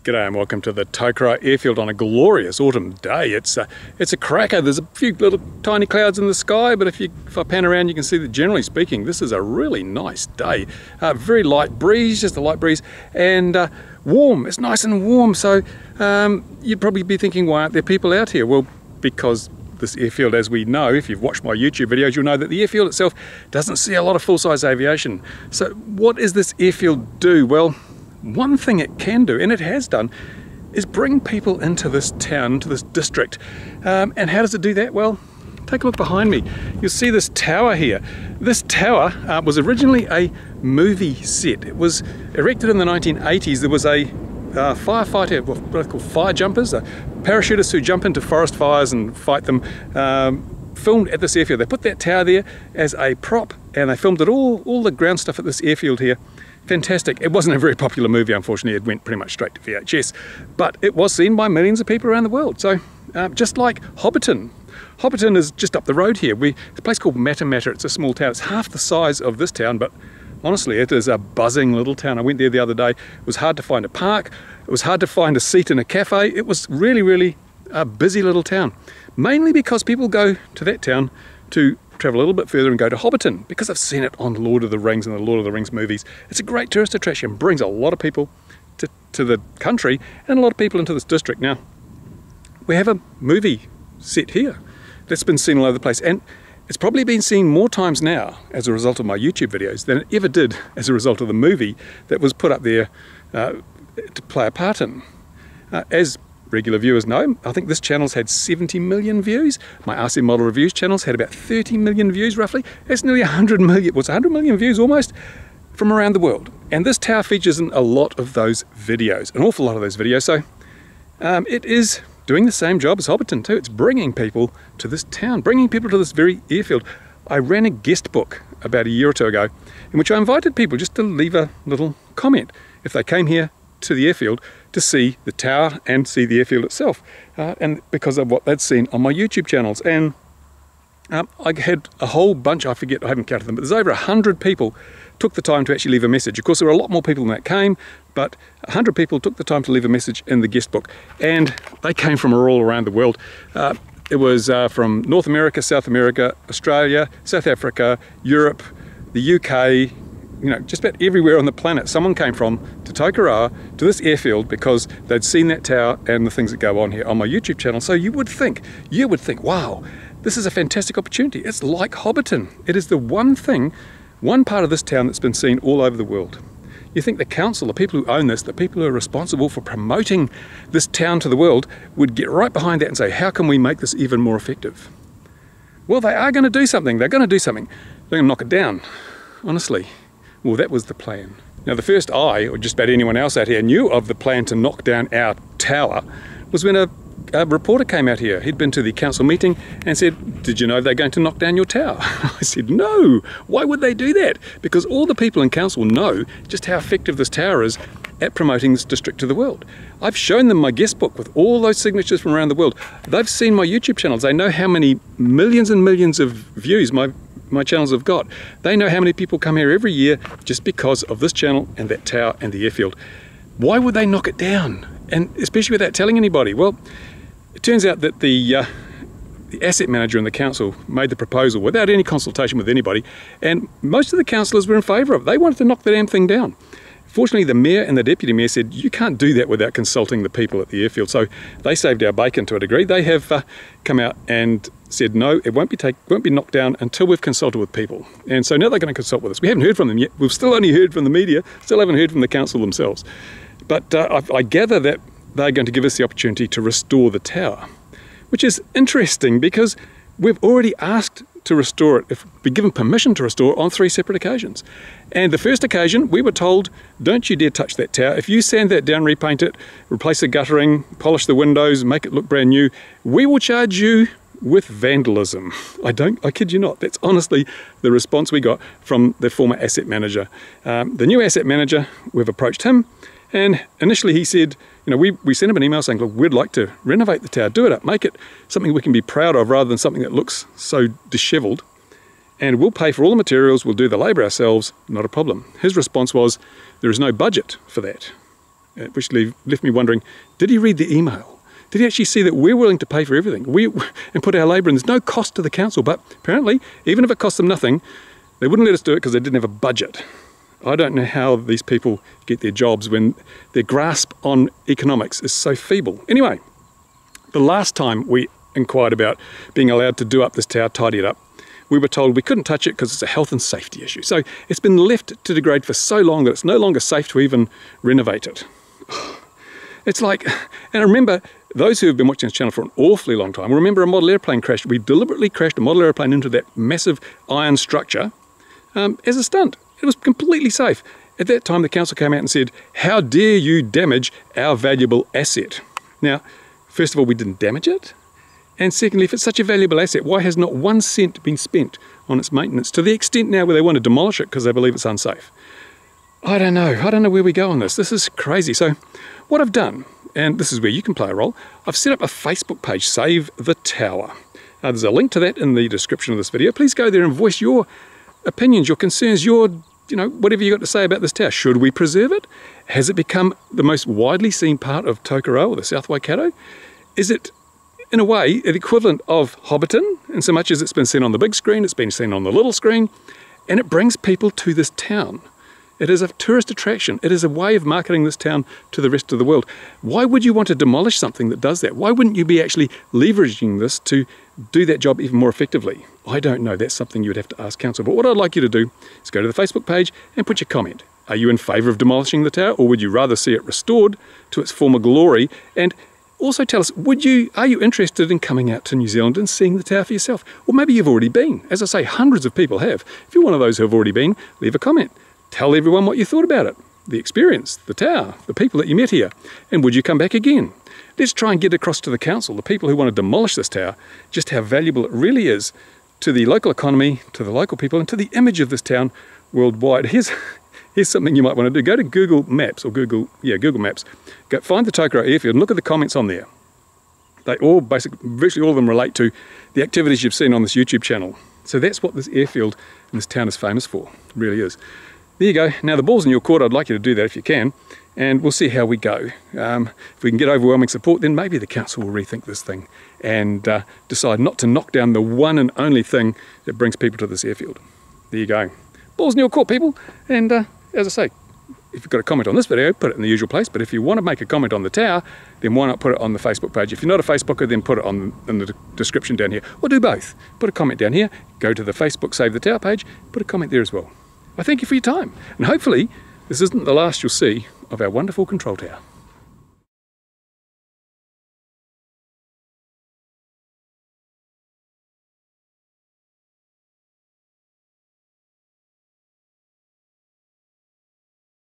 G'day and welcome to the Tokoroa Airfield on a glorious autumn day. It's a cracker. There's a few little tiny clouds in the sky, but if I pan around you can see that generally speaking this is a really nice day. Very light breeze, just a light breeze, and warm. It's nice and warm, so you'd probably be thinking, why aren't there people out here? Well, because this airfield, as we know, if you've watched my YouTube videos, you'll know that the airfield itself doesn't see a lot of full-size aviation. So what does this airfield do? Well, one thing it can do, and it has done, is bring people into this town, into this district. And how does it do that? Well, take a look behind me. You'll see this tower here. This tower was originally a movie set. It was erected in the 1980s. There was a firefighter, what are called fire jumpers, parachutists who jump into forest fires and fight them, filmed at this airfield. They put that tower there as a prop and they filmed it all the ground stuff at this airfield here. Fantastic. It wasn't a very popular movie, unfortunately. It went pretty much straight to VHS, but it was seen by millions of people around the world. So just like Hobbiton. Hobbiton is just up the road here. It's a place called Matamata. It's a small town. It's half the size of this town, but honestly it is a buzzing little town. I went there the other day. It was hard to find a park. It was hard to find a seat in a cafe. It was really a busy little town, mainly because people go to that town to travel a little bit further and go to Hobbiton because I've seen it on Lord of the Rings and the Lord of the Rings movies. It's a great tourist attraction, brings a lot of people to the country and a lot of people into this district. Now, we have a movie set here that's been seen all over the place, and it's probably been seen more times now as a result of my YouTube videos than it ever did as a result of the movie that was put up there to play a part in. As regular viewers know, I think this channel's had 70 million views. My RC Model Reviews channel's had about 30 million views roughly. That's nearly 100 million, what's 100 million views almost, from around the world. And this tower features in a lot of those videos, an awful lot of those videos. So it is doing the same job as Hobbiton too. It's bringing people to this town, bringing people to this very airfield. I ran a guest book about a year or two ago in which I invited people just to leave a little comment if they came here to the airfield to see the tower and see the airfield itself, and because of what they'd seen on my YouTube channels. And I had a whole bunch, I forget, I haven't counted them, but there's over 100 people took the time to actually leave a message. Of course there were a lot more people than that came, but 100 people took the time to leave a message in the guest book, and they came from all around the world. It was from North America, South America, Australia, South Africa, Europe, the UK, you know, just about everywhere on the planet. Someone came from to Tokoroa to this airfield because they'd seen that tower and the things that go on here on my YouTube channel. So you would think, wow, this is a fantastic opportunity. It's like Hobbiton. It is the one part of this town that's been seen all over the world. You think the council, the people who own this, the people who are responsible for promoting this town to the world would get right behind that and say, how can we make this even more effective? Well, they are going to do something. They're going to do something. They're going to knock it down, honestly. Well, that was the plan. Now, the first I, or just about anyone else out here, knew of the plan to knock down our tower was when a reporter came out here. He'd been to the council meeting and said, did you know they're going to knock down your tower? I said, no, why would they do that? Because all the people in council know just how effective this tower is at promoting this district to the world. I've shown them my guest book with all those signatures from around the world. They've seen my YouTube channels. They know how many millions and millions of views my channels have got. They know how many people come here every year just because of this channel and that tower and the airfield. Why would they knock it down? And especially without telling anybody? Well, it turns out that the asset manager and the council made the proposal without any consultation with anybody, and most of the councillors were in favour of it. They wanted to knock the damn thing down. Fortunately, the mayor and the deputy mayor said, you can't do that without consulting the people at the airfield. So they saved our bacon to a degree. They have come out and said, no, it won't be knocked down until we've consulted with people. And so now they're going to consult with us. We haven't heard from them yet. We've still only heard from the media, still haven't heard from the council themselves. But I gather that they're going to give us the opportunity to restore the tower, which is interesting because we've already asked to restore it, if we're given permission to restore it on 3 separate occasions. And the first occasion we were told, don't you dare touch that tower. If you sand that down, repaint it, replace the guttering, polish the windows, make it look brand new, we will charge you with vandalism. I kid you not. That's honestly the response we got from the former asset manager. The new asset manager, we've approached him, and initially he said, you know, we sent him an email saying, look, we'd like to renovate the tower, do it up, make it something we can be proud of rather than something that looks so disheveled. And we'll pay for all the materials, we'll do the labour ourselves, not a problem. His response was, there is no budget for that. which left me wondering, did he read the email? Did he actually see that we're willing to pay for everything and put our labour in? There's no cost to the council, but apparently, even if it cost them nothing, they wouldn't let us do it because they didn't have a budget. I don't know how these people get their jobs when their grasp on economics is so feeble. Anyway, the last time we inquired about being allowed to do up this tower, tidy it up, we were told we couldn't touch it because it's a health and safety issue. So it's been left to degrade for so long that it's no longer safe to even renovate it. It's like, and I remember those who have been watching this channel for an awfully long time, remember a model airplane crash. We deliberately crashed a model airplane into that massive iron structure as a stunt. It was completely safe. At that time, the council came out and said, how dare you damage our valuable asset? Now, first of all, we didn't damage it. And secondly, if it's such a valuable asset, why has not 1 cent been spent on its maintenance to the extent now where they want to demolish it because they believe it's unsafe? I don't know. I don't know where we go on this. This is crazy. So what I've done, and this is where you can play a role, I've set up a Facebook page, Save the Tower. There's a link to that in the description of this video. Please go there and voice your opinions, your concerns, your, whatever you got to say about this tower. Should we preserve it? Has it become the most widely seen part of Tokoroa or the South Waikato? Is it, in a way, the equivalent of Hobbiton, in so much as it's been seen on the big screen, it's been seen on the little screen, and it brings people to this town. It is a tourist attraction. It is a way of marketing this town to the rest of the world. Why would you want to demolish something that does that? Why wouldn't you be actually leveraging this to do that job even more effectively? I don't know. That's something you would have to ask council. But what I'd like you to do is go to the Facebook page and put your comment. Are you in favour of demolishing the tower, or would you rather see it restored to its former glory? And also tell us, are you interested in coming out to New Zealand and seeing the tower for yourself? Or maybe you've already been. As I say, hundreds of people have. If you're one of those who have already been, leave a comment. Tell everyone what you thought about it, the experience, the tower, the people that you met here, and would you come back again? Let's try and get across to the council, the people who want to demolish this tower, just how valuable it really is to the local economy, to the local people, and to the image of this town worldwide. Here's something you might want to do. Go to Google Maps, or Google Maps. Go find the Tokoroa Airfield and look at the comments on there. They all virtually all of them relate to the activities you've seen on this YouTube channel. So that's what this airfield in this town is famous for. It really is. There you go. Now the ball's in your court. I'd like you to do that if you can, and we'll see how we go. If we can get overwhelming support, then maybe the council will rethink this thing and decide not to knock down the one and only thing that brings people to this airfield. There you go. Ball's in your court, people. And as I say, if you've got a comment on this video, put it in the usual place. But if you want to make a comment on the tower, then why not put it on the Facebook page? If you're not a Facebooker, then put it in the description down here. Or do both. Put a comment down here, go to the Facebook Save the Tower page, put a comment there as well. I thank you for your time, and hopefully this isn't the last you'll see of our wonderful control tower.